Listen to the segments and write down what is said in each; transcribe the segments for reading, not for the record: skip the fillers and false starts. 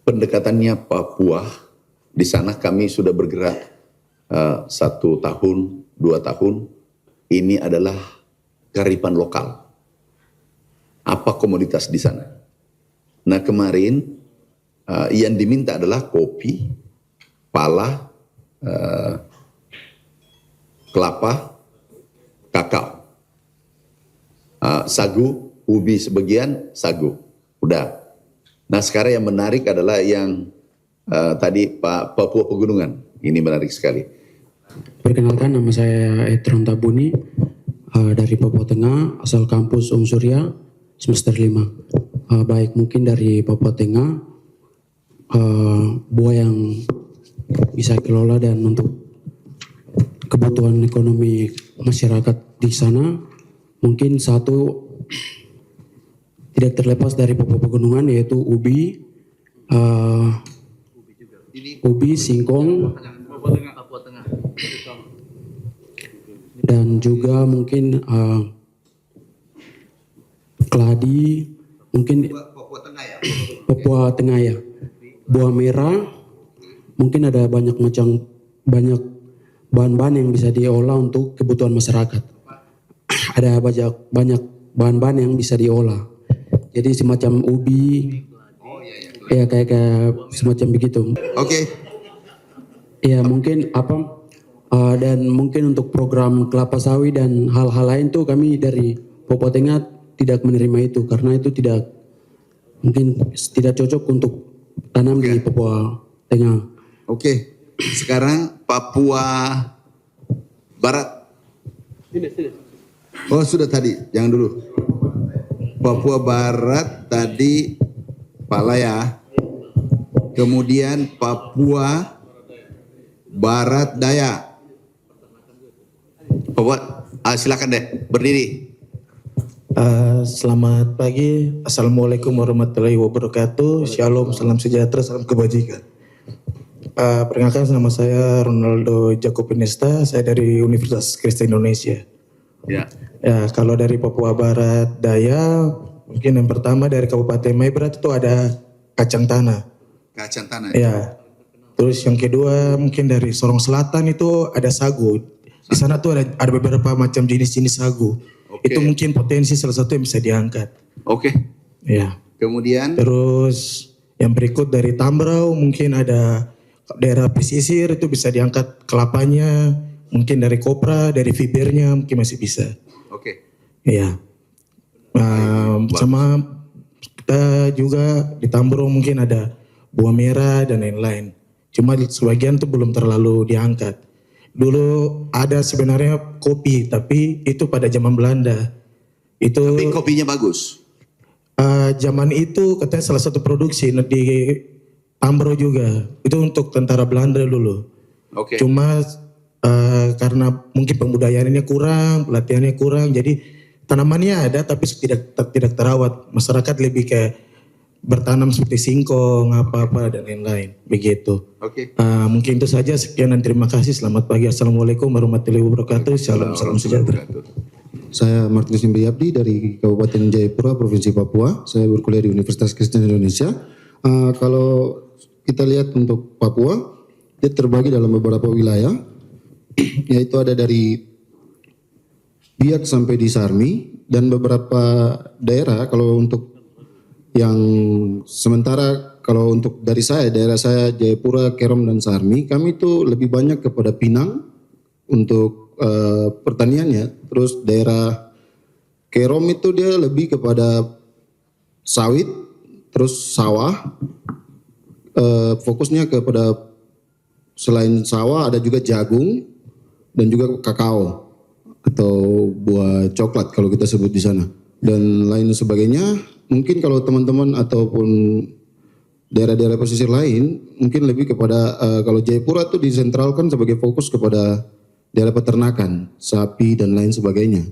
pendekatannya Papua. Di sana kami sudah bergerak 1 tahun, 2 tahun. Ini adalah kearifan lokal. Apa komoditas di sana? Nah kemarin yang diminta adalah kopi, pala, kelapa, kakao, sagu, ubi sebagian, sagu. Udah. Nah sekarang yang menarik adalah yang tadi Papua Pegunungan. Ini menarik sekali. Perkenalkan, nama saya Etron Tabuni dari Papua Tengah, asal kampus Surya, semester 5. Baik, mungkin dari Papua Tengah, buah yang bisa kelola dan untuk kebutuhan ekonomi masyarakat di sana, mungkin satu tidak terlepas dari Papua Pegunungan, yaitu ubi, singkong, dan juga mungkin keladi, mungkin Papua Tengah ya, buah merah, mungkin ada banyak bahan-bahan yang bisa diolah untuk kebutuhan masyarakat. Ada banyak bahan-bahan yang bisa diolah. Jadi semacam ubi, ya kayak semacam begitu. Oke. Ya mungkin dan mungkin untuk program kelapa sawit dan hal-hal lain tuh kami dari Papua Tengah tidak menerima itu karena itu mungkin tidak cocok untuk tanam di Papua Tengah. Oke. Sekarang Papua Barat. Oh sudah tadi, jangan dulu. Papua Barat tadi pala ya. Kemudian Papua Barat Daya. Papua, silakan deh berdiri. Selamat pagi, Assalamualaikum warahmatullahi wabarakatuh. Shalom, salam sejahtera, salam kebajikan. Perkenalkan, nama saya Ronaldo Jacopinesta, saya dari Universitas Kristen Indonesia. Ya. Ya, kalau dari Papua Barat Daya, mungkin yang pertama dari Kabupaten Maibrat itu ada kacang tanah. Kacang tanah. Ya. Terus yang kedua mungkin dari Sorong Selatan itu ada sagu. Di sana tuh ada beberapa macam jenis-jenis sagu. Oke. Itu mungkin potensi salah satu yang bisa diangkat. Oke. Ya. Kemudian Terus yang berikut dari Tambrau mungkin ada daerah pesisir itu bisa diangkat kelapanya, mungkin dari kopra, dari fibernya mungkin masih bisa. oke. Iya. Sama kita juga di Tambrau mungkin ada buah merah dan lain-lain. Cuma sebagian tuh belum terlalu diangkat. Dulu ada sebenarnya kopi, tapi itu pada zaman Belanda. Itu Tapi kopinya bagus. zaman itu katanya salah satu produksi di Tambrau juga. Itu untuk tentara Belanda dulu. Oke. Cuma karena mungkin pembudayaannya kurang, pelatihannya kurang, jadi tanamannya ada tapi tidak terawat. Masyarakat lebih kayak bertanam seperti singkong, apa-apa dan lain-lain, begitu. Oke. Mungkin itu saja, sekian dan terima kasih. Selamat pagi, Assalamualaikum warahmatullahi wabarakatuh. Shalom, salam sejahtera. Saya Martinus Imbriabdi dari Kabupaten Jayapura, Provinsi Papua. Saya berkuliah di Universitas Kristen Indonesia. Kalau kita lihat untuk Papua, dia terbagi dalam beberapa wilayah, yaitu ada dari Biak sampai di Sarmi, dan beberapa daerah kalau untuk yang sementara kalau untuk dari daerah saya Jayapura, Kerom dan Sarmi, kami itu lebih banyak kepada pinang untuk pertaniannya. Terus daerah Kerom itu dia lebih kepada sawit, terus sawah. Fokusnya kepada selain sawah ada juga jagung dan juga kakao atau buah coklat kalau kita sebut di sana dan lain sebagainya. Mungkin kalau teman-teman ataupun daerah-daerah pesisir lain mungkin lebih kepada kalau Jayapura itu disentralkan sebagai fokus kepada daerah peternakan, sapi dan lain sebagainya.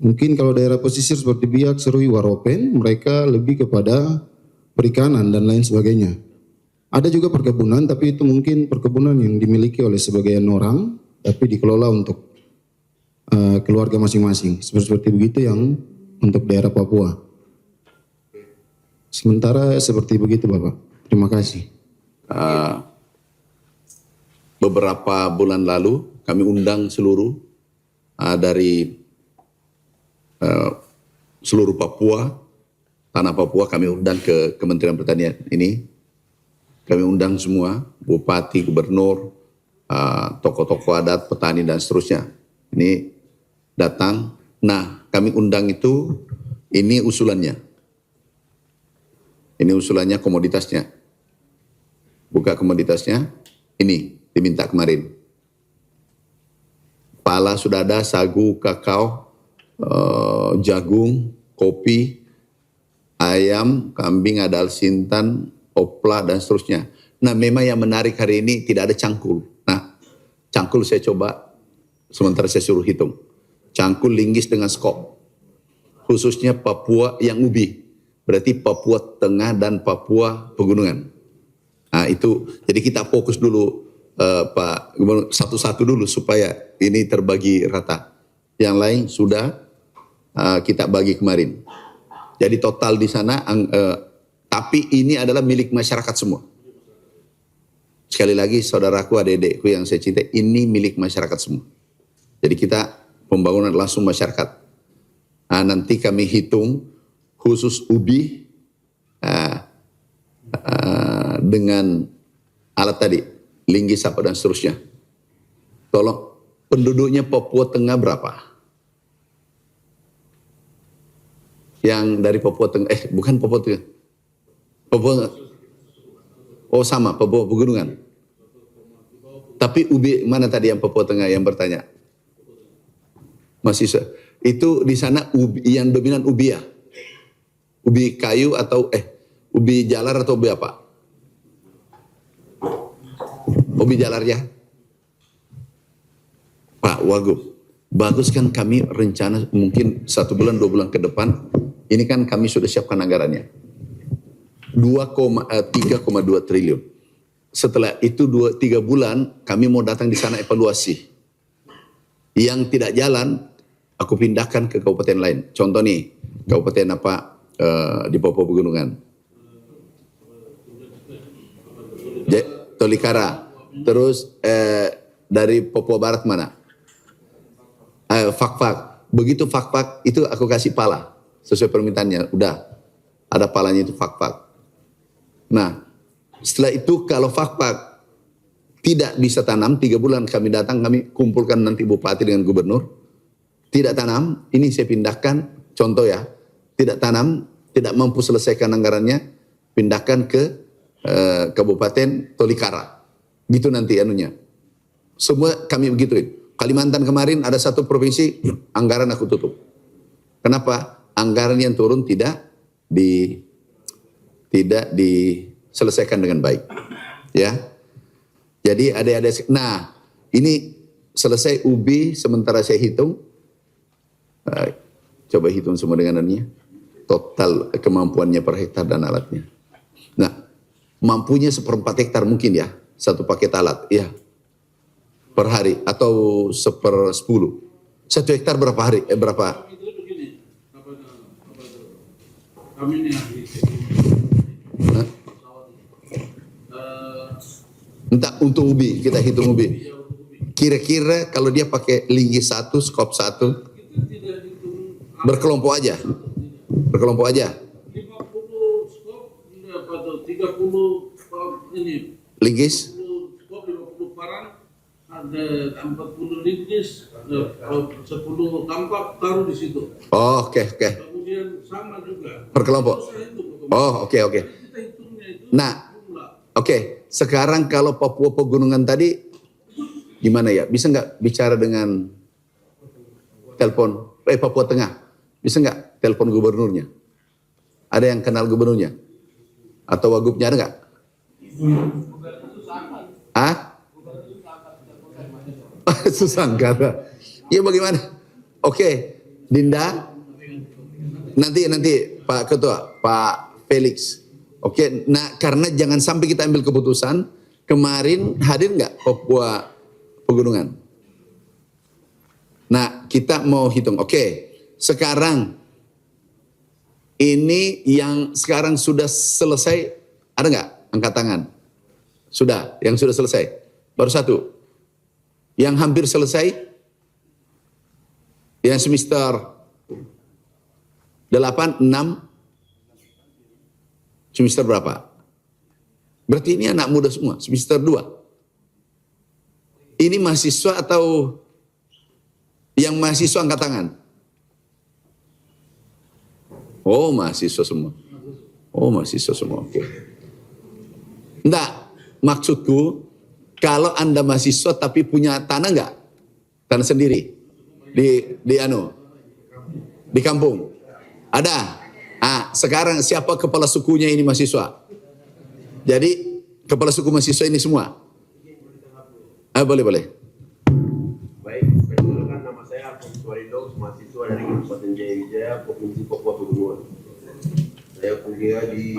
Mungkin kalau daerah pesisir seperti Biak, Serui, Waropen mereka lebih kepada perikanan dan lain sebagainya. Ada juga perkebunan tapi itu mungkin perkebunan yang dimiliki oleh sebagian orang tapi dikelola untuk keluarga masing-masing. Seperti begitu yang untuk daerah Papua. Sementara seperti begitu Bapak. Terima kasih. Beberapa bulan lalu kami undang seluruh dari seluruh Papua, tanah Papua kami undang ke Kementerian Pertanian ini. Kami undang semua, bupati, gubernur, tokoh-tokoh adat, petani dan seterusnya. Ini datang. Nah, kami undang itu, ini usulannya. Ini usulannya komoditasnya. Buka komoditasnya, ini diminta kemarin. Pala sudah ada, sagu, kakao, jagung, kopi, ayam, kambing, ada alsintan, opla dan seterusnya. Nah, memang yang menarik hari ini tidak ada cangkul. Nah, cangkul saya coba sementara saya suruh hitung. Cangkul, linggis dengan skop. Khususnya Papua yang ubi. Berarti Papua Tengah dan Papua Pegunungan. Nah, itu jadi kita fokus dulu Pak Gubernur satu-satu dulu supaya ini terbagi rata. Yang lain sudah kita bagi kemarin. Jadi total di sana, tapi ini adalah milik masyarakat semua. Sekali lagi saudaraku, adik-adikku yang saya cintai, ini milik masyarakat semua. Jadi kita pembangunan langsung masyarakat. Nah, nanti kami hitung khusus ubi dengan alat tadi, linggis apa dan seterusnya. Tolong, penduduknya Papua Tengah berapa? Yang dari Papua Tengah, bukan Papua Tengah. Papua, oh sama, Papua Pegunungan. Tapi ubi, mana tadi yang Papua Tengah yang bertanya? Masih itu di sana ubi, yang dominan ubi ya? Ubi kayu atau ubi jalar atau ubi apa? Ubi jalar ya? Pak Wagub, bagus kan kami rencana mungkin 1 bulan 2 bulan ke depan, ini kan kami sudah siapkan anggarannya. 3,2 triliun. Setelah itu 2-3 bulan kami mau datang di sana evaluasi. Yang tidak jalan, aku pindahkan ke kabupaten lain. Contoh nih, kabupaten apa di Papua Pegunungan. Tolikara. Terus dari Papua Barat mana? Fak-fak. Begitu fak-fak itu aku kasih pala sesuai permintaannya. Udah ada palanya itu fak-fak. Nah, setelah itu kalau fak-fak tidak bisa tanam, 3 bulan kami datang, kami kumpulkan nanti bupati dengan gubernur. Tidak tanam, ini saya pindahkan, contoh ya, tidak tanam, tidak mampu selesaikan anggarannya, pindahkan ke Kabupaten Tolikara. Gitu nanti anunya. Semua kami begituin. Kalimantan kemarin ada 1 provinsi, anggaran aku tutup. Kenapa? Anggaran yang turun tidak diselesaikan dengan baik. Ya. Jadi adik-adik, nah ini selesai ubi sementara saya hitung. Coba hitung semua dengan anunya. Total kemampuannya per hektar dan alatnya. Nah, mampunya 1/4 hektar mungkin ya, 1 paket alat, ya. Per hari atau 1/10. 1 hektar berapa hari? Berapa? Kami ini ahli. Entah untuk ubi, kita hitung ubi. Kira-kira kalau dia pakai linggis 1, skop 1, berkelompok aja. Berkelompok aja. 50 skop, 30 ini. Linggis? 50 skop, 50 parang, ada 40 linggis, ada 10 tampak, taruh di situ. Oh, oke. Kemudian sama juga. Berkelompok. Oh, oke. Kita hitungnya itu. Nah, oke. Sekarang kalau Papua Pegunungan tadi, gimana ya? Bisa nggak bicara dengan telepon, Papua Tengah? Bisa nggak telepon gubernurnya? Ada yang kenal gubernurnya? Atau wagubnya ada nggak? Susah angkat. Ya bagaimana? Oke, Dinda. Nanti Pak Ketua, Pak Felix. Oke, nah karena jangan sampai kita ambil keputusan, kemarin hadir nggak Papua Pegunungan? Nah, kita mau hitung. Oke, sekarang ini yang sekarang sudah selesai, ada nggak? angkat tangan. Sudah, yang sudah selesai. Baru satu. Yang hampir selesai, yang semester 8, 6, semester berapa? Berarti ini anak muda semua, semester 2. Ini mahasiswa atau yang mahasiswa angkat tangan? Oh, mahasiswa semua. Oh, mahasiswa semua. Oke. Enggak, maksudku kalau Anda mahasiswa tapi punya tanah enggak? Tanah sendiri. Di kampung. Ada. Sekarang siapa kepala sukunya ini mahasiswa? Jadi kepala suku mahasiswa ini semua. Boleh. Baik, perkenalkan nama saya Alfonso Arindo, mahasiswa dari Kabupaten Jaya Wijaya, Provinsi Papua Pegunungan. Saya kuliah di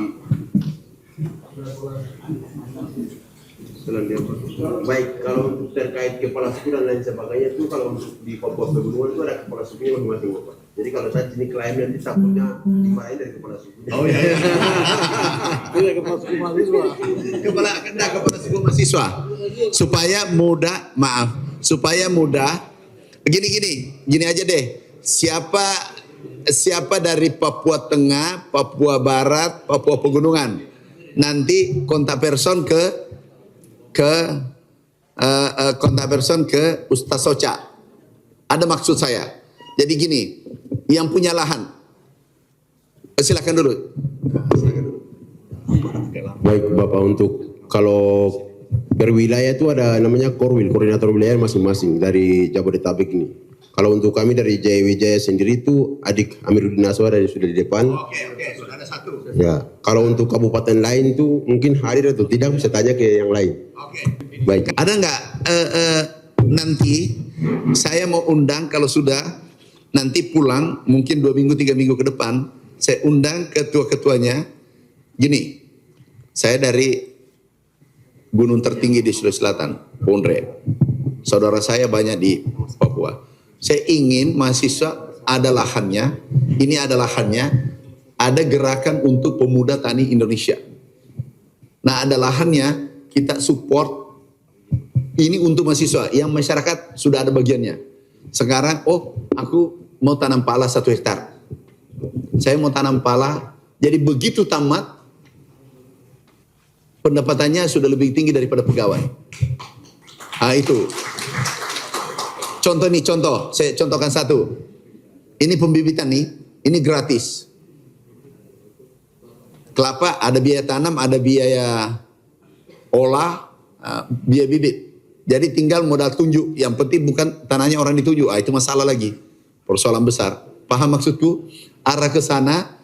Selandia Baru. Baik, kalau untuk terkait kepala suku dan lain sebagainya itu kalau di Papua Pegunungan itu ada kepala sukunya masing-masing, Bapak. Jadi kalau saya sini klaim nanti takutnya dimarahin dari kepala suku. Oh iya. Tidak kepala suku mahasiswa. Kepala suku mahasiswa. Supaya mudah. Gini aja deh. Siapa dari Papua Tengah, Papua Barat, Papua Pegunungan. Nanti kontak person ke Ustaz Soca. Ada maksud saya. Jadi gini, yang punya lahan, silakan dulu. Baik Bapak, untuk kalau berwilayah itu ada namanya Korwil, koordinator wilayah masing-masing dari Jabodetabek ini. Kalau untuk kami dari Jaya Wijaya sendiri itu adik Amiruddin Aswar dari sudah di depan. Oke, sudah ada satu. Ya, kalau untuk kabupaten lain itu mungkin hadir atau tidak bisa tanya ke yang lain. Oke. Baik. Ada nggak nanti saya mau undang kalau sudah nanti pulang mungkin 2 minggu 3 minggu ke depan saya undang ketua-ketuanya. Gini, saya dari gunung tertinggi di Sulawesi Selatan, Pondre. Saudara saya banyak di Papua. Saya ingin mahasiswa ada lahannya, ini ada lahannya, ada gerakan untuk pemuda tani Indonesia. Nah, ada lahannya, kita support ini untuk mahasiswa, yang masyarakat sudah ada bagiannya. Sekarang, aku mau tanam pala 1 hektar. Saya mau tanam pala, jadi begitu tamat, pendapatannya sudah lebih tinggi daripada pegawai. Itu. Contoh, saya contohkan satu. Ini pembibitan nih, ini gratis. Kelapa ada biaya tanam, ada biaya olah, biaya bibit. Jadi tinggal modal tunjuk, yang penting bukan tanahnya orang ditunjuk. Itu masalah lagi. Persoalan besar. Paham maksudku? Arah ke sana,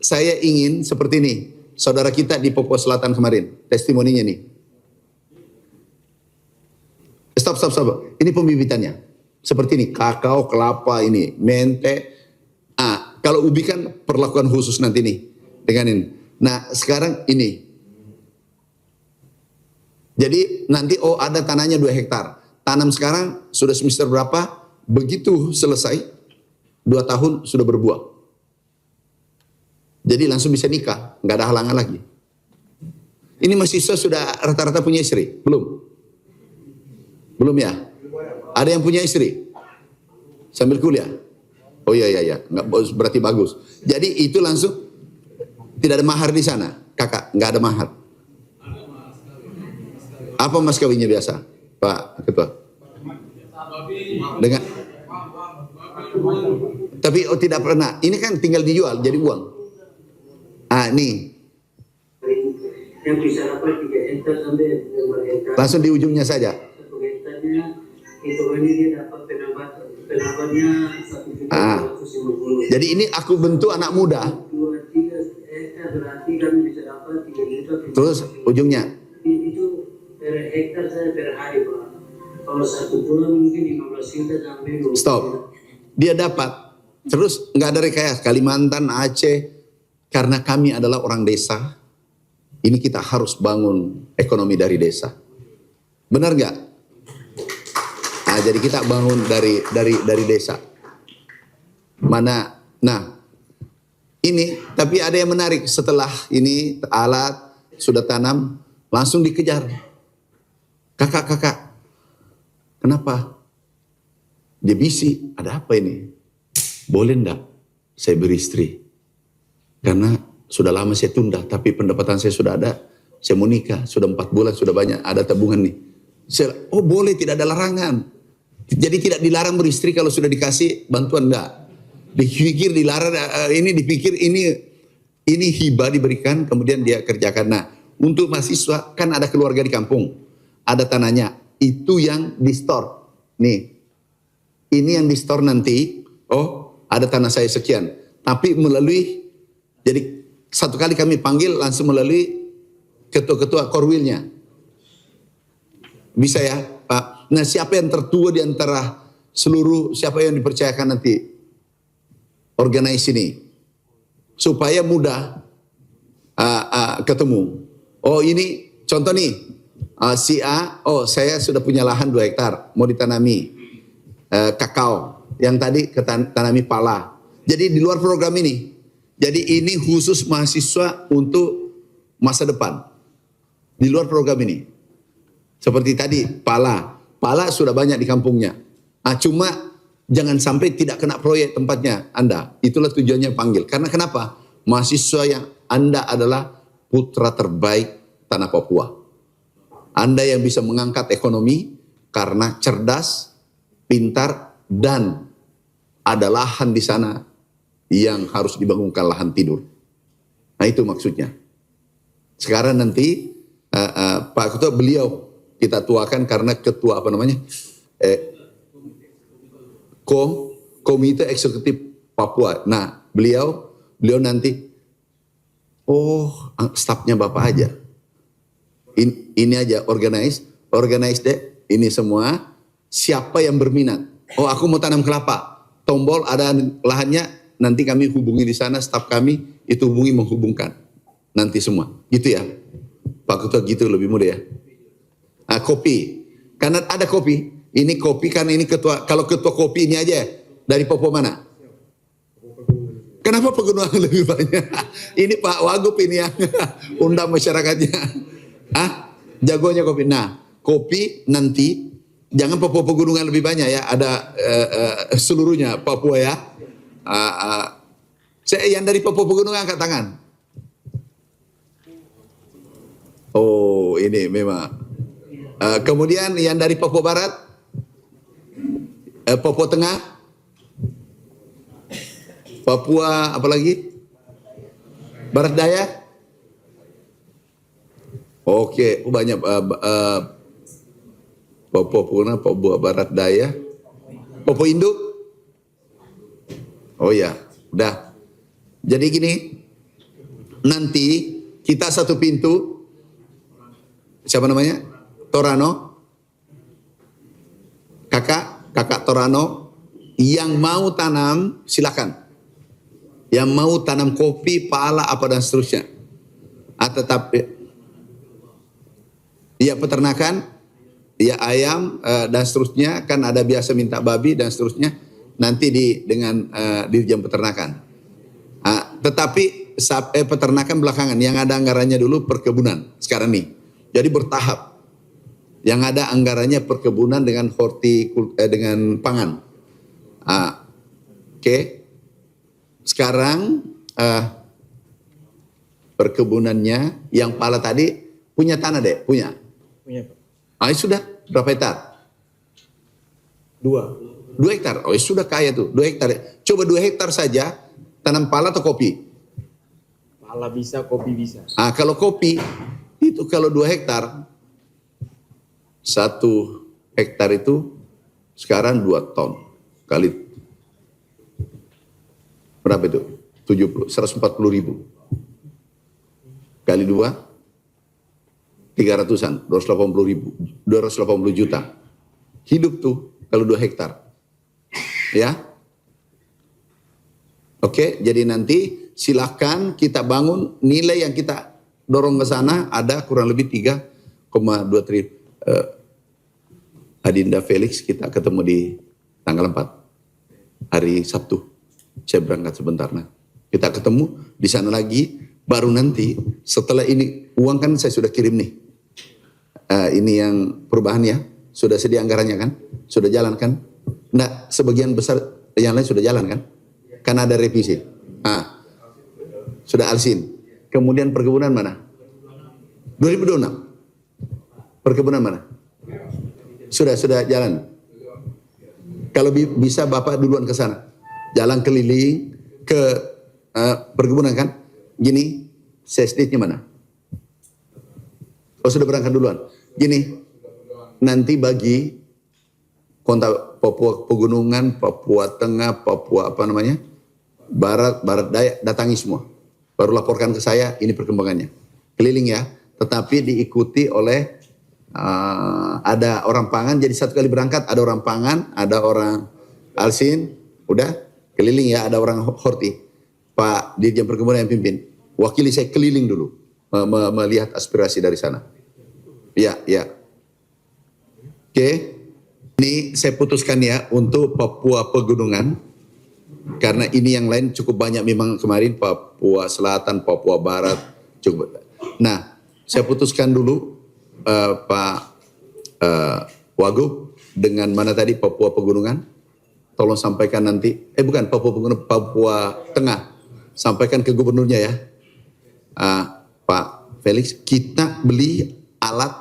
saya ingin seperti ini. Saudara kita di Papua Selatan kemarin, testimoninya nih. Stop. Ini pembibitannya. Seperti ini, kakao, kelapa ini, mente. Kalau ubi kan perlakuan khusus nanti nih. Dengan ini. Nah, sekarang ini. Jadi nanti ada tanahnya 2 hektar. Tanam sekarang sudah semester berapa? Begitu selesai 2 tahun sudah berbuah. Jadi langsung bisa nikah, nggak ada halangan lagi. Ini mahasiswa sudah rata-rata punya istri? Belum ya? Ada yang punya istri? Sambil kuliah? Oh iya, nggak berarti bagus. Jadi itu langsung tidak ada mahar di sana, kakak, nggak ada mahar. Apa mas kawinnya biasa, Pak Ketua? Dengan tapi tidak pernah. Ini kan tinggal dijual jadi uang. Nih. Yang bisa dapat 3 hektar sampai 5 hektar. Langsung di ujungnya saja. 1 hektarnya itu ini dia dapat penampatnya 1.250. Jadi ini aku bentuk anak muda. 2-3 hektar berarti kan bisa dapat 3 juta. Terus ujungnya. Itu per hektar saya per hari Pak. Kalau 1 bulan mungkin 15 juta sampai 20 Stop. Dia dapat. Terus nggak ada rekayasa. Kalimantan, Aceh. Karena kami adalah orang desa. Ini kita harus bangun ekonomi dari desa. Benar nggak? Jadi kita bangun dari desa. Nah, Ini, tapi ada yang menarik. Setelah ini alat sudah tanam, langsung dikejar. Kakak, kenapa? Dia bisi, ada apa ini? Boleh enggak saya beristri? Karena sudah lama saya tunda, tapi pendapatan saya sudah ada. Saya mau nikah, sudah 4 bulan, sudah banyak, ada tabungan nih. Oh boleh, tidak ada larangan. Jadi tidak dilarang beristri kalau sudah dikasih bantuan, enggak. Dipikir dilarang, dipikir ini hibah diberikan, kemudian dia kerjakan. Nah, untuk mahasiswa kan ada keluarga di kampung, ada tanahnya, itu yang di store. Nih, ini yang di store nanti, oh ada tanah saya sekian. Tapi melalui, jadi satu kali kami panggil langsung melalui ketua-ketua korwilnya. Bisa ya Pak? Nah siapa yang tertua di antara seluruh, siapa yang dipercayakan nanti organize ini? Supaya mudah ketemu. Oh ini contoh nih, si A, oh saya sudah punya lahan 2 hektar, mau ditanami kakao, yang tadi tanami pala. Jadi di luar program ini. Jadi ini khusus mahasiswa untuk masa depan. Di luar program ini. Seperti tadi, pala. Pala sudah banyak di kampungnya. Cuma jangan sampai tidak kena proyek tempatnya Anda. Itulah tujuannya panggil. Karena kenapa? Mahasiswa yang Anda adalah putra terbaik tanah Papua. Anda yang bisa mengangkat ekonomi karena cerdas, pintar, dan ada lahan di sana yang harus dibangunkan lahan tidur. Nah itu maksudnya. Sekarang nanti Pak Ketua, beliau kita tuakan karena ketua Komite Eksekutif Papua. Nah beliau nanti, stafnya Bapak aja. Ini aja organize deh, ini semua. Siapa yang berminat? Oh aku mau tanam kelapa. Tombol ada lahannya, nanti kami hubungi di sana, staf kami itu menghubungkan. Nanti semua, gitu ya. Pak Ketua gitu lebih mudah ya. Kopi, karena ada kopi. Ini kopi kan ini ketua. Kalau ketua kopi ini aja dari Papua mana? Kenapa pegunungan lebih banyak? Ini Pak Wagub ini yang undang masyarakatnya. Jagonya kopi. Nah, kopi nanti jangan Papua pegunungan lebih banyak ya. Ada seluruhnya Papua ya. Saya yang dari Papua pegunungan angkat tangan. Oh, ini memang. Kemudian yang dari Papua Barat, Papua Tengah, Papua apa lagi? Barat Daya. Oke, banyak Papua Barat Daya, Papua Induk. Oh ya, udah. Jadi gini, nanti kita satu pintu. Siapa namanya? Torano. Kakak Torano yang mau tanam silakan. Yang mau tanam kopi, pala, apa dan seterusnya. Tetapi ya peternakan, ya ayam dan seterusnya, kan ada biasa minta babi dan seterusnya. Nanti dengan dirjen peternakan. Tetapi peternakan belakangan, yang ada anggarannya dulu perkebunan sekarang nih. Jadi bertahap. Yang ada anggarannya perkebunan dengan dengan pangan. Oke. Sekarang perkebunannya yang pala tadi punya tanah deh, punya. Punya Pak. Sudah berapa hektar? 2 hektar. Oh sudah kaya tuh, 2 hektar. Coba 2 hektar saja tanam pala atau kopi? Pala bisa, kopi bisa. Kalau kopi itu kalau 2 hektar, 1 hektar itu sekarang 2 ton kali berapa itu? 140.000 kali 2 300-an, 280 juta. Hidup tuh kalau 2 hektar. Ya. Oke, jadi nanti silakan kita bangun, nilai yang kita dorong ke sana ada kurang lebih 3,2 triliun. Adinda Felix kita ketemu di tanggal 4 hari Sabtu. Saya berangkat sebentar. Nah, Kita ketemu di sana lagi, baru nanti setelah ini uang kan saya sudah kirim nih. Ini yang perubahan ya, sudah sedia anggarannya kan, sudah jalan kan. Nah, sebagian besar yang lain sudah jalan kan, karena ada revisi. Sudah Alsin. Kemudian perkebunan mana? 2026. Perkebunan mana? Sudah jalan. Kalau bisa Bapak duluan ke sana, jalan keliling ke perkebunan kan, gini, sesditnya mana? Oh sudah berangkat duluan. Gini, nanti bagi kontak Papua Pegunungan, Papua Tengah, Papua Barat Daya, datangi semua. Baru laporkan ke saya, ini perkembangannya. Keliling ya, tetapi diikuti oleh ada orang pangan, jadi satu kali berangkat ada orang pangan, ada orang Alsin, udah keliling ya, ada orang horti. Pak Dirjen Perkebunan yang pimpin. Wakili saya keliling dulu melihat aspirasi dari sana. Ya. Oke. Ini saya putuskan ya untuk Papua Pegunungan. Karena ini yang lain cukup banyak memang kemarin, Papua Selatan, Papua Barat cukup. Nah, saya putuskan dulu Pak Wagub dengan mana tadi Papua Pegunungan. Tolong sampaikan nanti. Bukan Papua Pegunungan, Papua Tengah. Sampaikan ke gubernurnya ya, Pak Felix, kita beli alat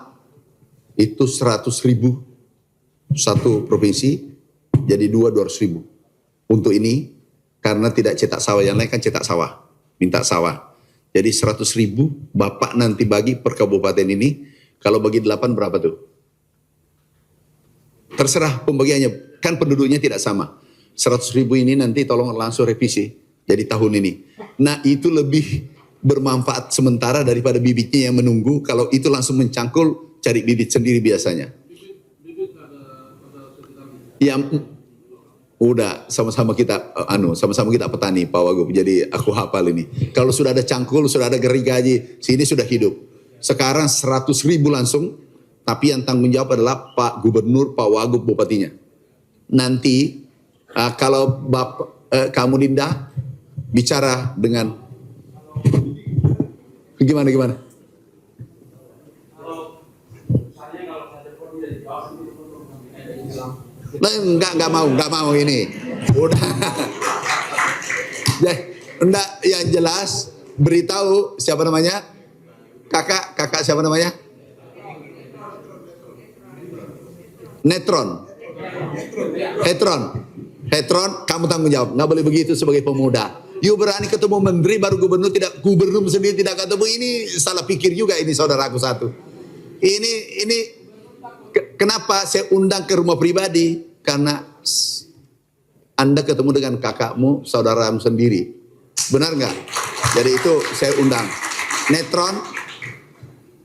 itu 100.000 satu provinsi, jadi 200.000 untuk ini, karena tidak cetak sawah, yang lain kan cetak sawah, minta sawah. Jadi 100.000 Bapak nanti bagi per kabupaten ini, kalau bagi 8 berapa tuh? Terserah pembagiannya, kan penduduknya tidak sama. 100.000 ini nanti tolong langsung revisi. Jadi tahun ini. Nah itu lebih bermanfaat sementara daripada bibitnya yang menunggu. Kalau itu langsung mencangkul, cari bibit sendiri biasanya. Bibit ada sekitar. Ya udah sama-sama kita sama-sama kita petani Pak Wagub. Jadi aku hafal ini. Kalau sudah ada cangkul, sudah ada gergaji, sini sudah hidup. Sekarang 100.000 langsung, tapi yang tanggung jawab adalah Pak Gubernur, Pak Wagub, bupatinya. Nanti kalau kamu Dinda bicara dengan gimana? Enggak mau ini. Udah. Enggak, yang jelas beritahu siapa namanya? Kakak siapa namanya? Hetron, kamu tanggung jawab. Enggak boleh begitu sebagai pemuda. You berani ketemu menteri baru gubernur sendiri tidak ketemu, ini salah pikir juga ini saudaraku satu. Ini kenapa saya undang ke rumah pribadi? Karena Anda ketemu dengan kakakmu, saudaramu sendiri. Benar nggak? Jadi itu saya undang. Netron,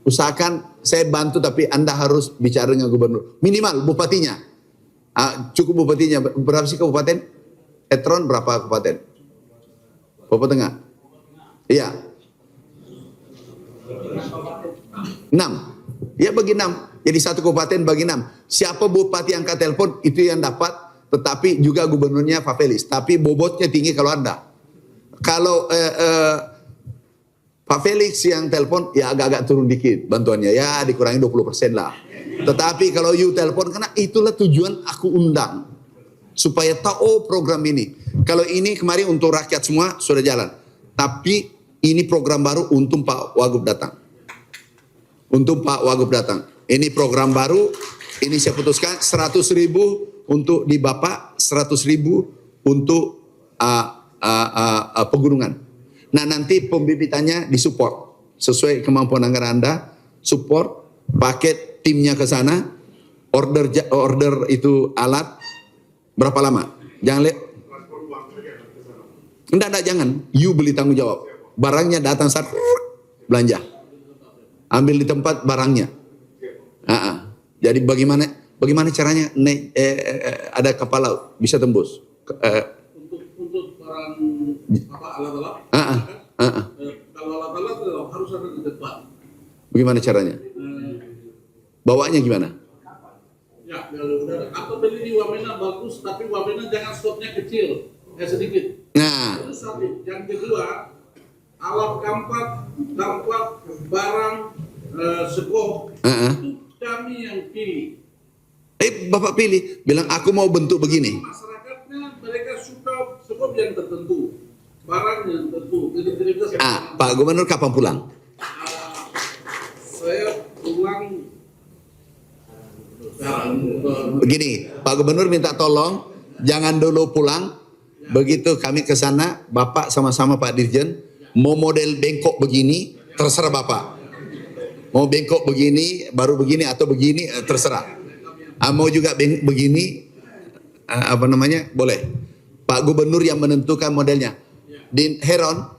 usahakan saya bantu tapi Anda harus bicara dengan gubernur. Minimal bupatinya. Cukup bupatinya. Berapa sih kabupaten? Netron berapa kabupaten? Papua Tengah? Iya. 6. Ya bagi 6. Jadi satu kabupaten bagi 6. Siapa bupati angkat telepon itu yang dapat. Tetapi juga gubernurnya Pak Felix. Tapi bobotnya tinggi kalau Anda. Kalau Pak Felix yang telepon ya agak-agak turun dikit bantuannya. Ya dikurangi 20% lah. Tetapi kalau you telepon, karena itulah tujuan aku undang. Supaya tahu program ini. Kalau ini kemarin untuk rakyat semua sudah jalan. Tapi ini program baru untuk Pak Wagub datang. Ini program baru. Ini saya putuskan 100.000 untuk di Bapak, 100.000 untuk pegunungan. Nah nanti pembibitannya disupport. Sesuai kemampuan anggaran Anda. Support, paket timnya ke sana. Order itu alat. Berapa lama? Jangan lihat. Enggak, jangan. You beli tanggung jawab. Barangnya datang saat belanja. Ambil di tempat barangnya. Jadi bagaimana caranya ada kapal laut bisa tembus? Untuk barang alat-alat. Kalau alat-alat harus ada di depan. Bagaimana caranya? Bawanya gimana? Ya, kalau udah. Atau beli di Wamena bagus, tapi Wamena jangan stoknya kecil, sedikit. Nah, Itu satu. Yang kedua, alat kampak, barang, sekop, itu kami yang pilih. Bapak pilih, bilang aku mau bentuk begini. Masyarakatnya mereka suka sekop yang tertentu, barang yang tertentu. Jadi Pak Gubernur kapan pulang? saya pulang. Begini, Pak Gubernur minta tolong, jangan dulu pulang. Begitu kami ke sana, Bapak sama-sama Pak Dirjen, mau model bengkok begini, terserah Bapak. Mau bengkok begini, baru begini atau begini, terserah. Mau juga begini, boleh. Pak Gubernur yang menentukan modelnya. Heron,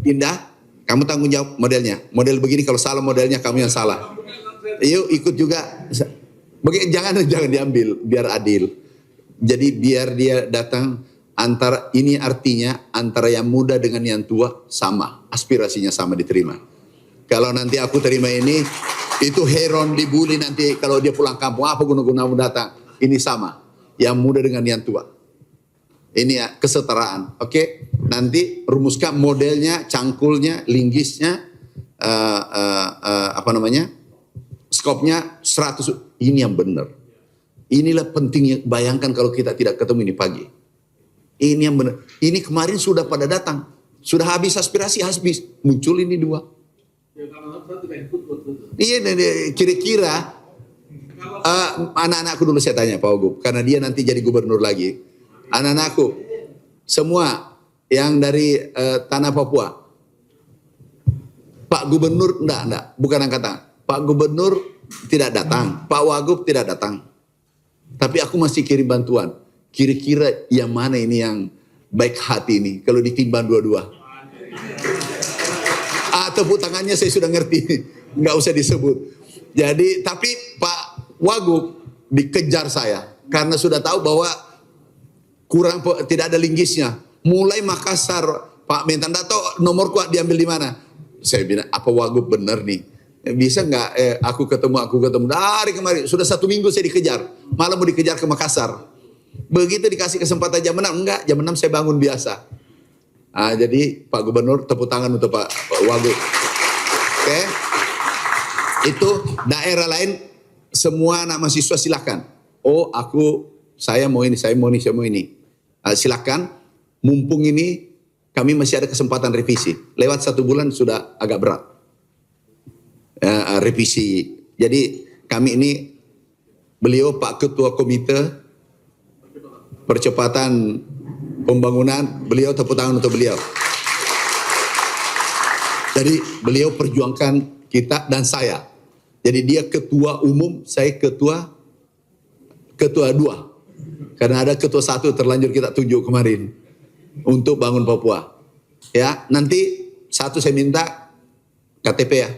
pindah, kamu tanggung jawab modelnya. Model begini, kalau salah modelnya kamu yang salah. Yuk ikut juga. Jangan diambil, biar adil. Jadi biar dia datang, ini artinya antara yang muda dengan yang tua sama, aspirasinya sama diterima. Kalau nanti aku terima ini, itu Heron dibully nanti kalau dia pulang kampung, apa guna-gunamu datang? Ini sama, yang muda dengan yang tua. Ini ya kesetaraan, oke? Nanti rumuskan modelnya, cangkulnya, linggisnya, skopnya 100. Ini yang benar. Inilah pentingnya. Bayangkan kalau kita tidak ketemu ini pagi. Ini yang benar. Ini kemarin sudah pada datang, sudah habis aspirasi, habis muncul ini 2. Iya, kira-kira anak-anakku dulu saya tanya Pak Ogub, karena dia nanti jadi gubernur lagi. Anak-anakku semua yang dari tanah Papua, Pak Gubernur enggak, bukan angkatan. Pak Gubernur tidak datang, Pak Wagub tidak datang. Tapi aku masih kirim bantuan. Kira-kira yang mana ini yang baik hati ini kalau ditimbang dua-dua? Tepuk tangannya saya sudah ngerti, nggak usah disebut. Jadi, tapi Pak Wagub dikejar saya karena sudah tahu bahwa tidak ada linggisnya. Mulai Makassar, Pak minta tahu nomor kuat diambil di mana? Saya bilang, apa Wagub bener nih? Bisa nggak? Aku ketemu dari kemarin sudah 1 minggu saya dikejar, malah mau dikejar ke Makassar. Begitu dikasih kesempatan jam 6, enggak, jam 6 saya bangun biasa. Jadi Pak Gubernur tepuk tangan untuk Pak Wagub. Oke. Itu daerah lain semua anak mahasiswa silakan. Saya mau ini. Silakan. Mumpung ini kami masih ada kesempatan revisi. Lewat 1 bulan sudah agak berat. Revisi. Jadi kami ini, beliau Pak Ketua Komite Percepatan Pembangunan, beliau tepuk tangan untuk beliau. Jadi beliau perjuangkan kita dan saya. Jadi dia ketua umum, saya ketua 2. Karena ada ketua 1 terlanjur kita tunjuk kemarin untuk bangun Papua. Ya, nanti 1 saya minta KTP ya.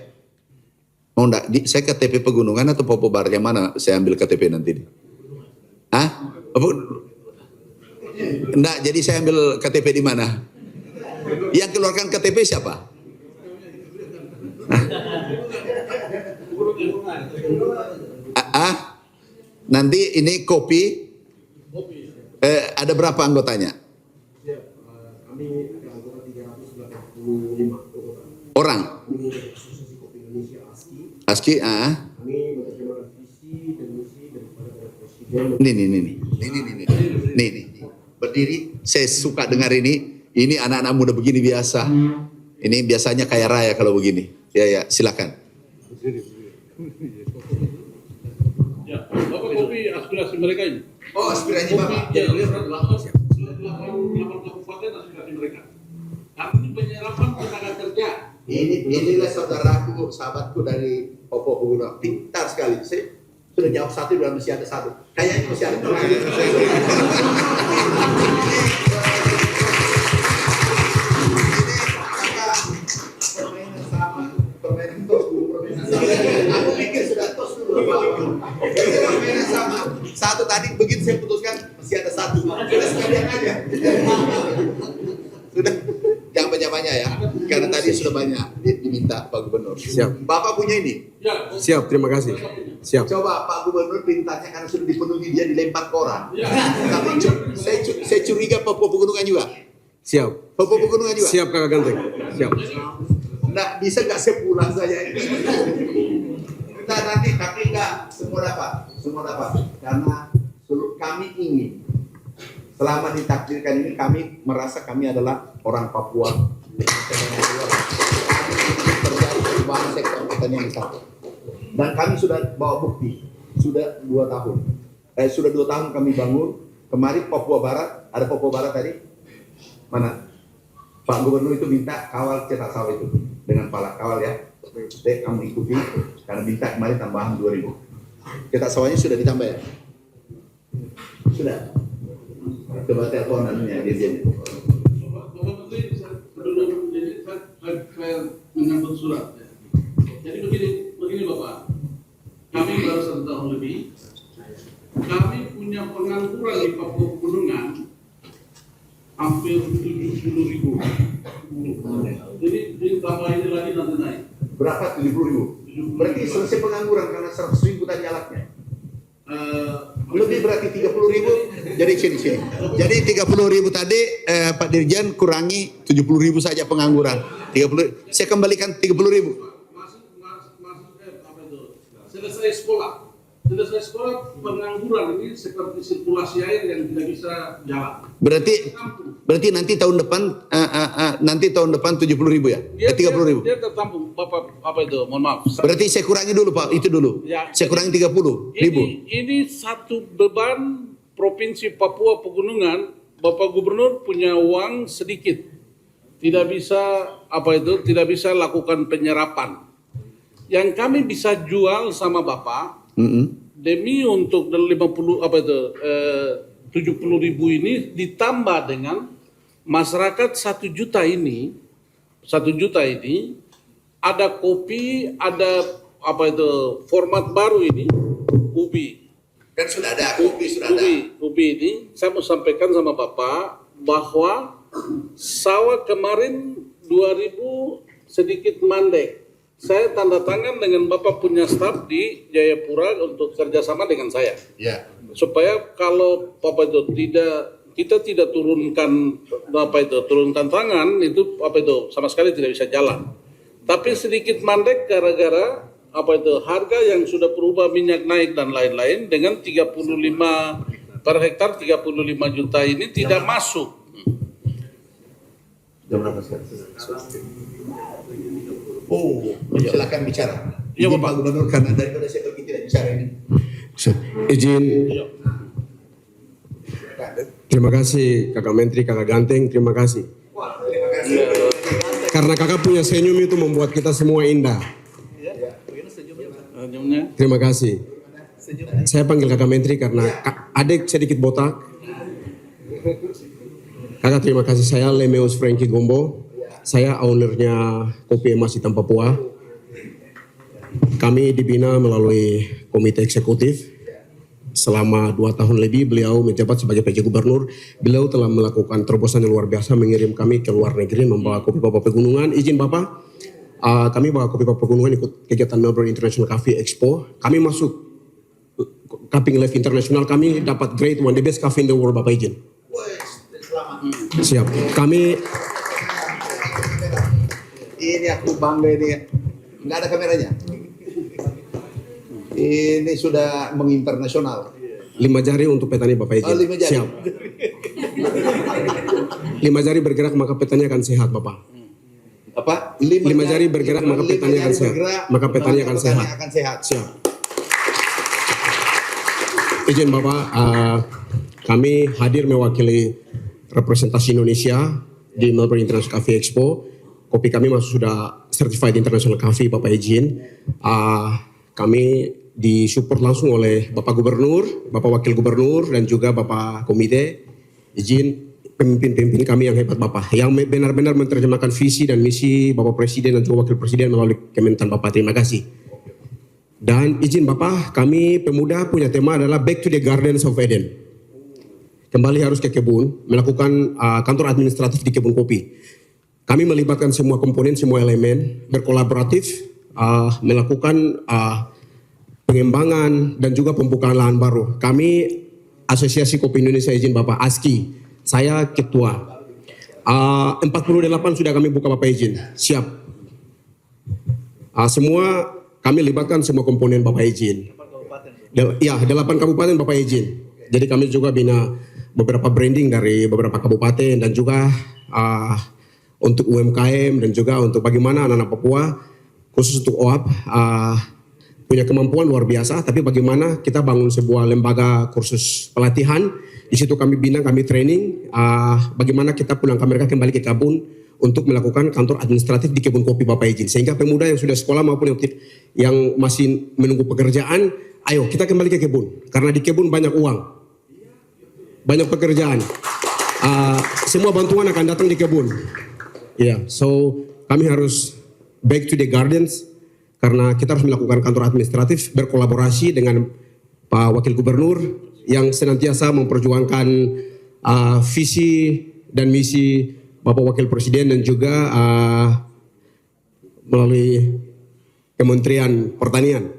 Mau enggak? Saya KTP Pegunungan atau Papua Barat, yang mana saya ambil KTP nanti? Enggak, jadi saya ambil KTP di mana? Yang keluarkan KTP siapa? Nanti ini kopi. Ada berapa anggotanya? Kami ada anggota 385 orang. ASKI, Kami menerjemahkan visi dan misi daripada presiden. Nih. Berdiri, saya suka dengar ini. Ini anak-anak muda begini biasa. Ini biasanya kaya raya kalau begini. Ya, silakan. Ya, Bapak kopi aspirasi mereka ini. Oh, aspirasi Bapak. Ya, 8 kabupaten aspirasi mereka. Kami penyerapan tenaga kerja. Inilah saudaraku, sahabatku dari Papua Pegunungan. Pintar sekali. Saya sudah jawab 1, dan masih ada 1. Kayaknya masih ada. Permainan tos dulu. Aku pikir sudah tos dulu. Permainan sama. 1 tadi begitu saya putuskan masih ada 1. Sudah sekalian aja. Sudah. Jangan banyak-banyak ya. Karena tadi sudah banyak diminta Pak Gubernur. Siap. Bapak punya ini? Ya, Siap, terima kasih. Siap. Coba Pak Gubernur pintarnya karena sudah dipenuhi, dia dilempar ke orang. Tapi saya curiga Papua Pegunungan juga. Siap. Papua Pegunungan juga? Siap Kakak Ganteng. Siap. Nggak bisa nggak sepulang saja ini. Kita nanti tapi nggak semua dapat, karena kami ingin selama ditakdirkan ini kami merasa kami adalah orang Papua. Kami ingin terjadi perubahan sektor pertanian di sana. Dan kami sudah bawa bukti, sudah 2 tahun. Sudah 2 tahun kami bangun. Kemarin Papua Barat, ada Papua Barat tadi, mana? Pak Gubernur itu minta kawal cetak sawah itu dengan pala kawal ya. Kamu ikuti karena minta kemarin tambahan 2.000. Cetak sawahnya sudah ditambah ya? Sudah. Coba telepon anunya dirjennya. Bapak Menteri, sebelum jadi saya menyambut surat. Ya. Jadi begini Bapak, kami baru 1 tahun lebih, kami punya pengangguran di Papua Pegunungan hampir 70.000. Jadi tambah ini lagi nanti naik. Berapa 70.000? Berarti selesai pengangguran karena 100.000 tadi alatnya. Lebih berarti 30.000. Jadi sini. Jadi 30.000 tadi Pak Dirjen kurangi 70.000 saja pengangguran. 30. Saya kembalikan 30.000. Selesai sekolah pengangguran ini seperti sirkulasi air yang tidak bisa jalan. Berarti nanti tahun depan 70.000 ya? 30.000. Dia tertampung Bapak mohon maaf. Berarti saya kurangi dulu Pak, itu dulu. Ya, saya kurangi 30.000. Ini satu beban Provinsi Papua Pegunungan. Bapak Gubernur punya uang sedikit. Tidak bisa tidak bisa lakukan penyerapan. Yang kami bisa jual sama Bapak demi untuk 70.000 ini ditambah dengan masyarakat 1 juta ini ada kopi, ada format baru ini ubi. Kan sudah ada kopi Ubi ini saya mau sampaikan sama Bapak bahwa sawah kemarin 2.000 sedikit mandek. Saya tanda tangan dengan Bapak punya staf di Jayapura untuk kerjasama dengan saya. Ya. Supaya kalau kita tidak turunkan tangan itu sama sekali tidak bisa jalan. Tapi sedikit mandek gara-gara harga yang sudah berubah, minyak naik dan lain-lain, dengan 35 per hektar 35 juta ini tidak masuk. Jam berapa sekarang? Silakan bicara. Iya, Pak Gubernur, karena daripada saya pergi tidak bicara ini. Izin. Terima kasih Kakak Menteri, Kakak Ganteng, terima kasih. Karena Kakak punya senyum itu membuat kita semua indah. Terima kasih. Saya panggil Kakak Menteri karena adik sedikit botak. Kakak terima kasih, saya Lemeus Frankie Gombo. Saya ownernya Kopi Emas Hitam Papua. Kami dibina melalui komite eksekutif. Selama 2 tahun lebih beliau menjabat sebagai PJ Gubernur. Beliau telah melakukan terobosan yang luar biasa, mengirim kami ke luar negeri membawa kopi Papua Pegunungan. Izin Bapak, kami bawa kopi Papua Pegunungan ikut kegiatan Melbourne International Coffee Expo. Kami masuk Cupping Life International, kami dapat grade 1, the best coffee in the world, Bapak izin. Siap. Kami ini aku bangga ini. Nggak ada kameranya. Ini sudah menginternasional. 5 jari untuk petani Bapak izin. 5 jari. Siap. 5 jari bergerak maka petani akan sehat Bapak. Apa? 5 jari bergerak maka petani akan sehat. Maka petani akan sehat. Siap. Izin Bapak, kami hadir mewakili representasi Indonesia di Melbourne International Coffee Expo. Kopi kami masuk sudah certified international coffee, Bapak izin. Kami disupport langsung oleh Bapak Gubernur, Bapak Wakil Gubernur, dan juga Bapak Komite. Izin pemimpin-pemimpin kami yang hebat Bapak, yang benar-benar menerjemahkan visi dan misi Bapak Presiden dan juga Wakil Presiden melalui Kementan Bapak. Terima kasih. Dan izin Bapak, kami pemuda punya tema adalah Back to the Gardens of Eden. Kembali harus ke kebun, melakukan kantor administratif di kebun kopi. Kami melibatkan semua komponen, semua elemen, berkolaboratif, melakukan pengembangan dan juga pembukaan lahan baru. Kami Asosiasi Kopi Indonesia, izin Bapak, ASKI, saya ketua. 48 sudah kami buka Bapak izin, siap. Semua kami libatkan semua komponen Bapak izin. Ya, 8 kabupaten Bapak izin. Jadi kami juga bina beberapa branding dari beberapa kabupaten dan juga untuk UMKM dan juga untuk bagaimana anak-anak Papua khusus untuk OAP punya kemampuan luar biasa, tapi bagaimana kita bangun sebuah lembaga kursus pelatihan. Di situ kami bina, kami training bagaimana kita pulang ke mereka kembali ke kebun untuk melakukan kantor administratif di kebun kopi Bapak izin. Sehingga pemuda yang sudah sekolah maupun yang masih menunggu pekerjaan, ayo kita kembali ke kebun. Karena di kebun banyak uang, banyak pekerjaan. Semua bantuan akan datang di kebun. So kami harus back to the gardens karena kita harus melakukan kantor administratif berkolaborasi dengan Pak Wakil Gubernur yang senantiasa memperjuangkan visi dan misi Bapak Wakil Presiden dan juga melalui Kementerian Pertanian.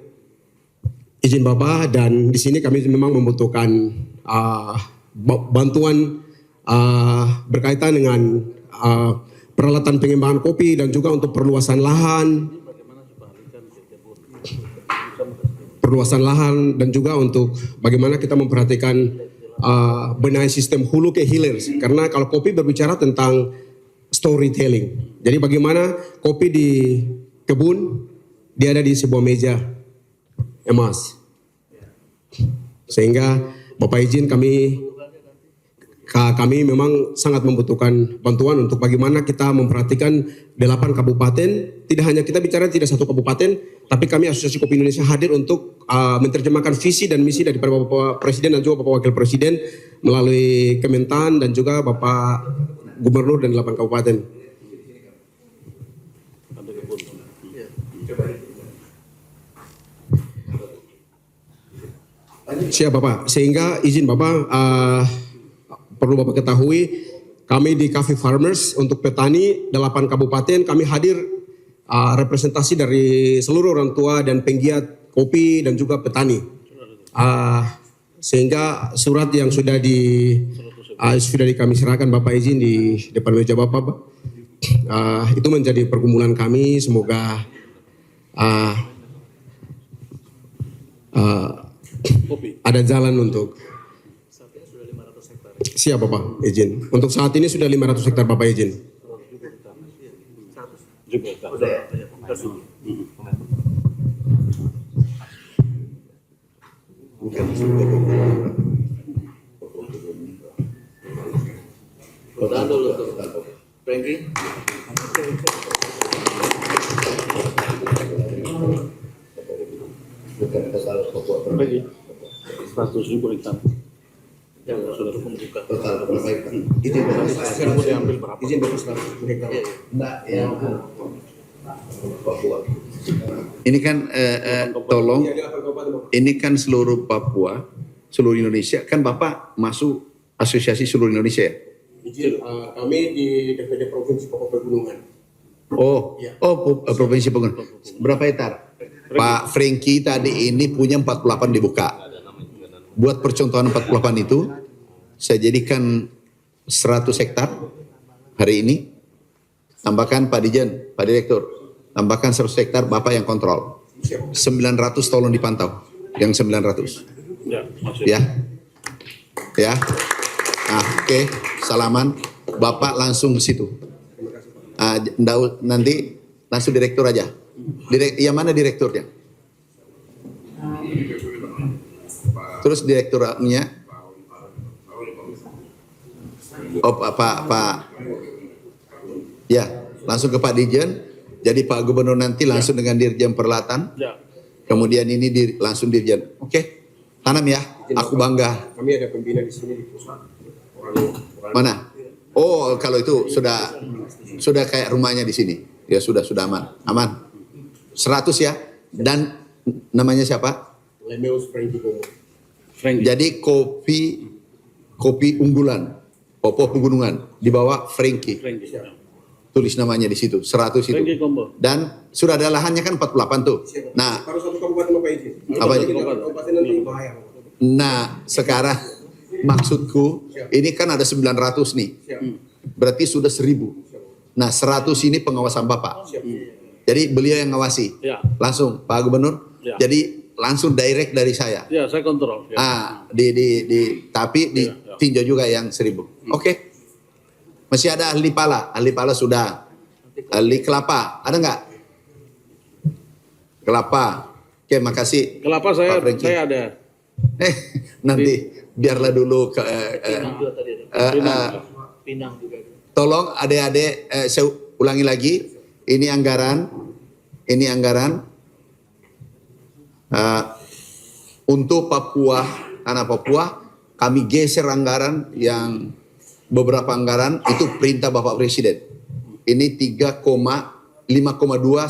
Izin Bapak, dan di sini kami memang membutuhkan bantuan berkaitan dengan peralatan pengembangan kopi dan juga untuk perluasan lahan dan juga untuk bagaimana kita memperhatikan benahi sistem hulu ke hilir, karena kalau kopi berbicara tentang storytelling. Jadi bagaimana kopi di kebun dia ada di sebuah meja emas. Sehingga Bapak izin kami memang sangat membutuhkan bantuan untuk bagaimana kita memperhatikan 8 kabupaten. Tidak hanya kita bicara tidak satu kabupaten, tapi kami Asosiasi Kopi Indonesia hadir untuk menerjemahkan visi dan misi dari Bapak Presiden dan juga Bapak Wakil Presiden melalui Kementan dan juga Bapak Gubernur dan 8 kabupaten. Siap Bapak, sehingga izin Bapak perlu Bapak ketahui kami di Coffee Farmers untuk petani 8 kabupaten kami hadir representasi dari seluruh orang tua dan penggiat kopi dan juga petani. Sehingga surat yang sudah kami serahkan Bapak izin di depan meja Bapak, itu menjadi pergumulan kami. Semoga ada jalan untuk siap Bapak izin. Untuk saat ini sudah 500 hektar Bapak izin. Tahan dulu tuh, Frankie. Bagi 100.000 hektar yang sudah membuka total berapa hektar? Izin diambil berapa? Izin berapa hektar? Enggak, ya. Ini kan tolong, ini kan seluruh Papua, seluruh Indonesia. Kan Bapak masuk asosiasi seluruh Indonesia ya? Izin, kami di DPD Provinsi Papua Pegunungan. Provinsi Pegunungan. Berapa hektar? Pak Frankie tadi ini punya 48 dibuka. Buat percontohan 48 itu, saya jadikan 100 hektar hari ini. Tambahkan Pak Dijen, Pak Direktur. Tambahkan 100 hektar Bapak yang kontrol. 900 tolong dipantau. Yang 900. Ya. Oke. Salaman. Bapak langsung ke situ. Nanti langsung direktur aja. Yang mana direkturnya? Terus direkturnya? Pak. Ya, langsung ke Pak Dirjen. Jadi Pak Gubernur nanti langsung dengan Dirjen Peralatan. Kemudian ini langsung Dirjen. Oke. Tanam ya. Aku bangga. Kami ada pembina di sini di pusat. Mana? Oh, kalau itu sudah kayak rumahnya di sini. Ya sudah aman. 100 ya. Dan namanya siapa? Lemeus Frankie Bomo. Jadi kopi unggulan, Papua Pegunungan di bawah Frankie. Tulis namanya di situ, 100 itu. Dan sudah ada lahannya kan 48 tuh. Nah, Harus satu kabupaten Bapak izin. Apa ini? Kabupaten nanti bahaya. Nah, sekarang maksudku ini kan ada 900 nih. berarti sudah 1.000. Nah 100 ini pengawasan Bapak. Jadi beliau yang ngawasi. Ya. Langsung Pak Gubernur. Ya. Jadi langsung direct dari saya. Ya, saya kontrol. Ya. Tapi ditinjau juga yang 1.000. Oke. Masih ada ahli pala. Ahli pala sudah. Ahli kelapa. Ada nggak? Kelapa. Oke, makasih. Kelapa Pak Franky. saya ada. Nanti biarlah dulu ke Pinang juga. tolong adik-adik saya ulangi lagi. Ini anggaran untuk Papua, tanah Papua, kami geser anggaran yang beberapa anggaran itu perintah Bapak Presiden. Ini 5,2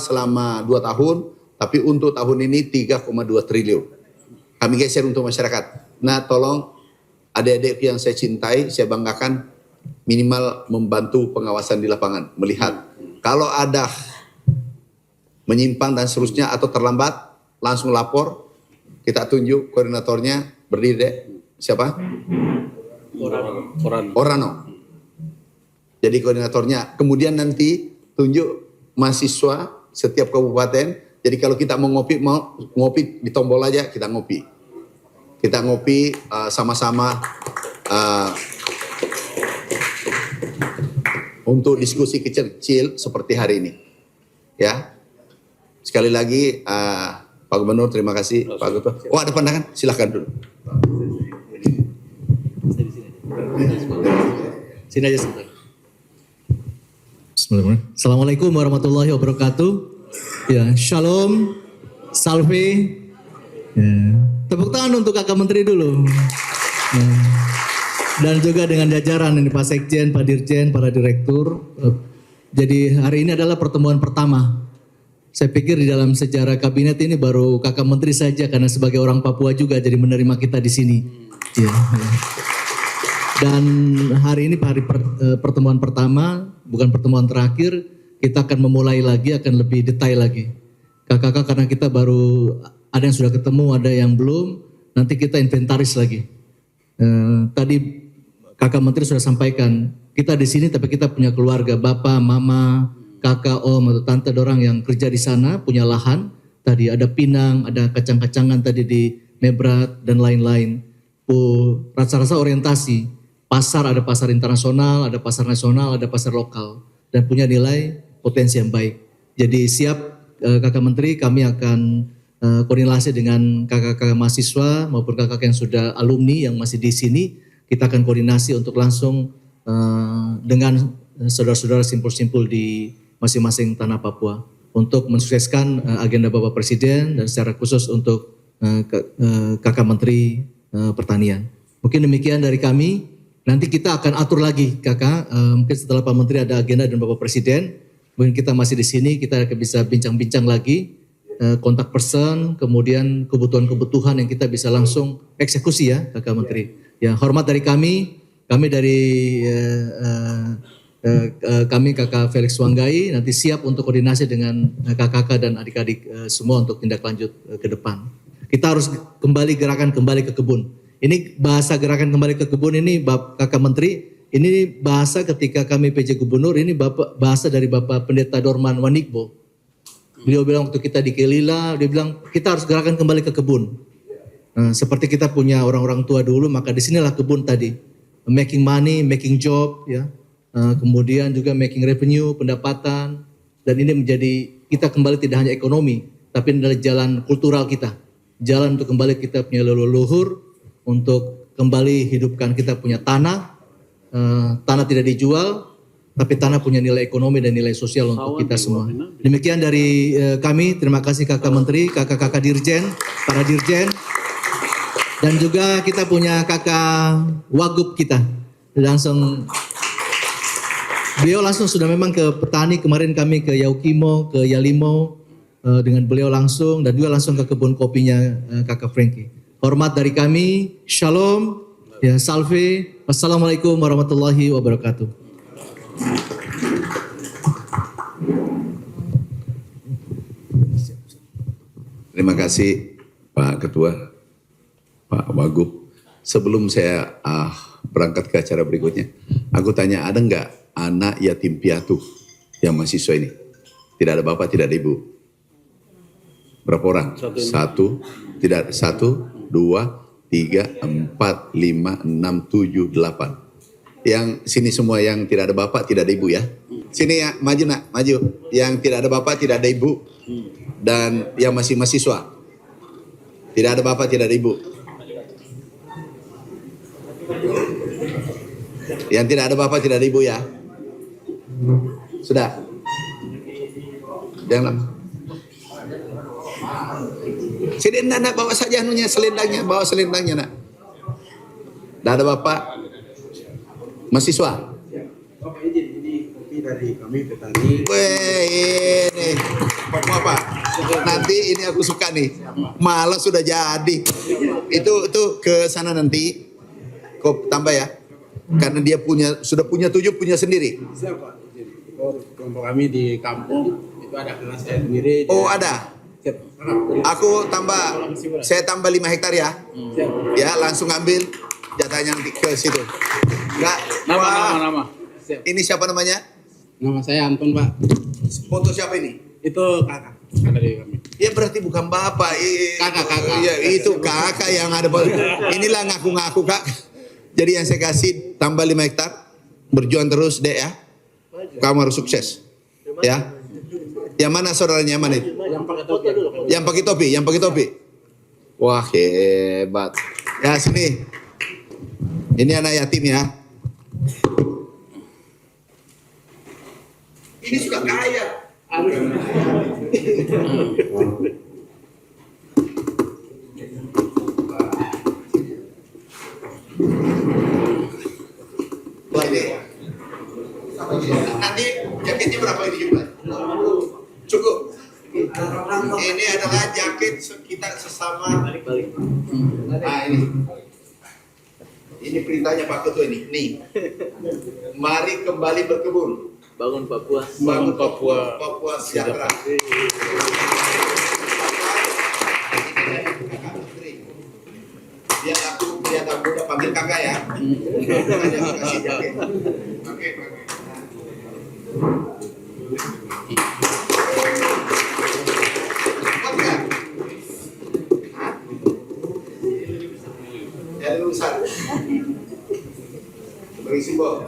selama 2 tahun, tapi untuk tahun ini 3,2 triliun. Kami geser untuk masyarakat. Nah, tolong adik-adik yang saya cintai, saya banggakan, minimal membantu pengawasan di lapangan, melihat kalau ada menyimpang dan seterusnya atau terlambat, langsung lapor, kita tunjuk koordinatornya, berdiri deh. Siapa? Orano. Jadi koordinatornya. Kemudian nanti tunjuk mahasiswa setiap kabupaten. Jadi kalau kita mau ngopi di tombol aja, kita ngopi. Kita ngopi sama-sama untuk diskusi kecil-kecil seperti hari ini. Ya. Sekali lagi Pak Gubernur, terima kasih. Pak Ketua. Oh, ada pandangan? Silakan dulu. Sini aja sebentar. Bismillahirrahmanirrahim. Assalamualaikum warahmatullahi wabarakatuh. Ya, shalom, salve. Ya. Tepuk tangan untuk kakak menteri dulu. Ya. Dan juga dengan jajaran ini Pak Sekjen, Pak Dirjen, para direktur. Jadi hari ini adalah pertemuan pertama. Saya pikir di dalam sejarah kabinet ini baru kakak menteri saja, karena sebagai orang Papua juga jadi menerima kita di sini. Ya. Dan hari ini pertemuan pertama, bukan pertemuan terakhir, kita akan memulai lagi, akan lebih detail lagi. Kakak-kakak, karena kita baru ada yang sudah ketemu, ada yang belum, nanti kita inventaris lagi. Tadi kakak menteri sudah sampaikan, kita di sini tapi kita punya keluarga, bapak, mama, kakak, om atau tante, orang yang kerja di sana, punya lahan. Tadi ada pinang, ada kacang-kacangan tadi di Mebrat dan lain-lain. Rasa-rasa orientasi. Pasar, ada pasar internasional, ada pasar nasional, ada pasar lokal. Dan punya nilai potensi yang baik. Jadi siap kakak menteri, kami akan koordinasi dengan kakak-kakak mahasiswa maupun kakak yang sudah alumni yang masih di sini. Kita akan koordinasi untuk langsung dengan saudara-saudara simpul-simpul di masing-masing tanah Papua untuk mensukseskan agenda Bapak Presiden dan secara khusus untuk kakak menteri pertanian. Mungkin demikian dari kami. Nanti kita akan atur lagi kakak, mungkin setelah Pak Menteri ada agenda dan Bapak Presiden, mungkin kita masih di sini, kita akan bisa bincang-bincang lagi, kontak person, kemudian kebutuhan-kebutuhan yang kita bisa langsung eksekusi ya kakak Menteri. Ya, hormat dari kami dari kami kakak Felix Wanggai, nanti siap untuk koordinasi dengan kakak-kakak dan adik-adik semua untuk tindak lanjut ke depan. Kita harus gerakan kembali ke kebun. Ini bahasa gerakan kembali ke kebun ini kakak menteri, ini bahasa ketika kami PJ Gubernur, ini bahasa dari Bapak Pendeta Dorman Wanikbo. Beliau bilang waktu kita di Kelila, dia bilang kita harus gerakan kembali ke kebun. Seperti kita punya orang-orang tua dulu, maka disinilah kebun tadi. Making money, making job, ya. Kemudian juga making revenue, pendapatan. Dan ini menjadi, kita kembali tidak hanya ekonomi, tapi ini adalah jalan kultural kita. Jalan untuk kembali kita punya leluhur, untuk kembali hidupkan kita punya tanah. Tanah tidak dijual, tapi tanah punya nilai ekonomi dan nilai sosial untuk kita semua. Demikian dari kami, terima kasih kakak menteri, kakak-kakak dirjen, para dirjen. Dan juga kita punya kakak wagub kita. Beliau langsung sudah memang ke petani, kemarin kami ke Yaukimo, ke Yalimo, dengan beliau langsung, dan juga langsung ke kebun kopinya kakak Franky. Hormat dari kami, shalom, ya salve, wassalamualaikum warahmatullahi wabarakatuh. Terima kasih Pak Ketua, Pak Wagub. Sebelum saya berangkat ke acara berikutnya, aku tanya ada nggak anak yatim piatu yang mahasiswa ini? Tidak ada bapak, tidak ada ibu. Berapa orang? Satu, tidak, 1, 2, 3, 4, 5, 6, 7, 8. Yang sini semua yang tidak ada bapak, tidak ada ibu ya. Sini ya, maju nak, maju. Yang tidak ada bapak, tidak ada ibu. Dan yang masih mahasiswa. Tidak ada bapak, tidak ada ibu. Yang tidak ada bapak, tidak ada ibu ya. Sudah. Jangan. Sini nak bawa saja anunya, selendangnya, bawa selendangnya nak. Tidak ada bapak. Mahasiswa. Bapak izin, ini kopi dari kami petani. Weh, ini apa? Nanti ini aku suka nih. Malah sudah jadi. Itu ke sana nanti. Kau tambah ya. Karena dia sudah punya 7, punya sendiri. Siapa? Kelompok kami di kampung itu ada kelas saya sendiri. Oh ada. Aku saya tambah 5 hektar ya. Ya langsung ambil jatahnya nanti ke situ. Enggak. Nama. Ini siapa namanya? Nama saya Anton, Pak. Foto siapa ini? Itu kakak dari kami. Ya berarti bukan bapak. Kakak. Ya, itu kakak yang ada. Inilah ngaku-ngaku kak. Jadi yang saya kasih tambah 5 hektar. Berjuang terus dek ya. Kamu harus sukses. Ya. Yang mana saudaranya, yang mana itu? Yang pakai topi. Wah hebat. Ya sini. Ini anak yatim ya. Ini sudah kaya. Nanti jaketnya berapa ini jumlah? Cukup. Ini adalah jaket kita sesama. Nah ini. Ini perintahnya Pak Ketua ini. Nih. Mari kembali berkebun. Bangun Papua. Bangun Papua. Papua sejahtera. Biar aku udah panggil kakak ya. Makanya aku kasih jaket. Oke. Jadi lulusan. Beri simbol.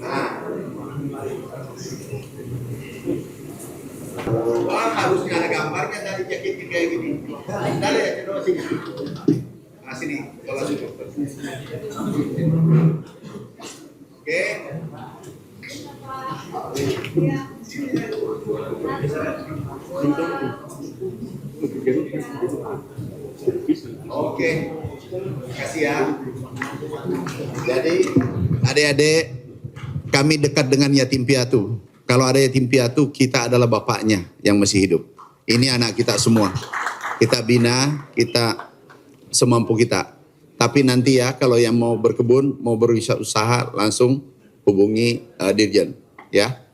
Nah. Wah, harusnya ada gambarnya dari jaket kayak gini. Dari ya, coba sini. Nah, sini, kalau situ. Oke. Oke. Kasih ya. Jadi, adik-adik, kami dekat dengan yatim piatu. Kalau ada yatim piatu, kita adalah bapaknya yang masih hidup. Ini anak kita semua. Kita bina, kita semampu kita. Tapi nanti ya, kalau yang mau berkebun, mau berusaha, langsung hubungi Dirjen. Ya,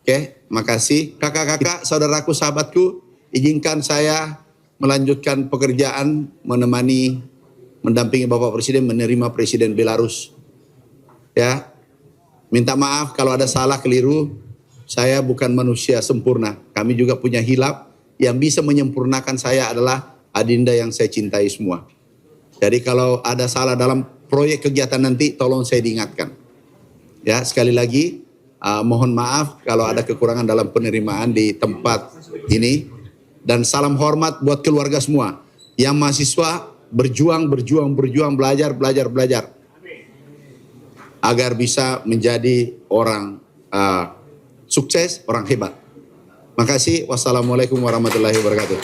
oke, makasih. Kakak-kakak, saudaraku, sahabatku, izinkan saya melanjutkan pekerjaan, mendampingi Bapak Presiden, menerima Presiden Belarus. Ya, minta maaf kalau ada salah keliru. Saya bukan manusia sempurna. Kami juga punya hilap. Yang bisa menyempurnakan saya adalah adinda yang saya cintai semua. Jadi kalau ada salah dalam proyek kegiatan nanti, tolong saya diingatkan. Ya, sekali lagi, mohon maaf kalau ada kekurangan dalam penerimaan di tempat ini. Dan salam hormat buat keluarga semua. Yang mahasiswa berjuang, belajar. Agar bisa menjadi orang sukses, orang hebat. Makasih. Wassalamualaikum warahmatullahi wabarakatuh.